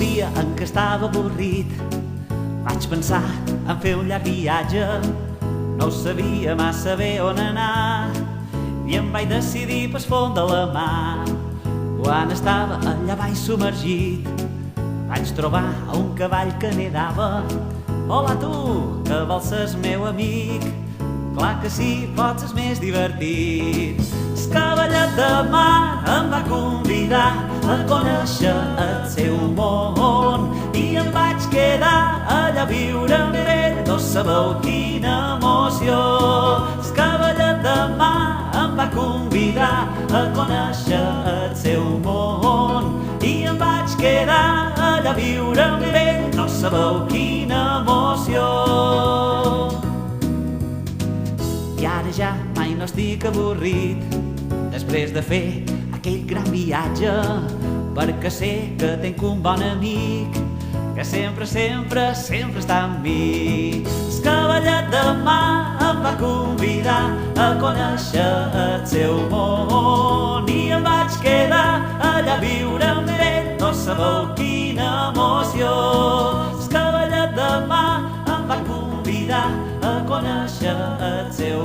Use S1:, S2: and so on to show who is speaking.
S1: dia en què estava avorrit vaig pensar en fer un llarg viatge. No sabia massa bé on anar i em vaig decidir pel fons de la mar. Quan estava allà baix submergit vaig trobar un cavall que nedava. Hola tu, que vols ser meu amic? Clar que sí, pots ser més divertit. El cavallet de mar em va convidar a conèixer el seu món i em vaig quedar allà a viure amb ell. No sabeu quina emoció. El cavallet de mar em va convidar a conèixer el seu món i em vaig quedar allà a viure amb ell. No sabeu quina emoció. I ara ja mai no estic avorrit després de fer aquell gran viatge, perquè sé que tenc un bon amic que sempre, sempre, sempre està amb mi. El cavallet de mar em va convidar a conèixer el seu món i em vaig quedar allà a viure amb ell. No sabeu quina emoció. El cavallet de mar em va convidar a conèixer el seu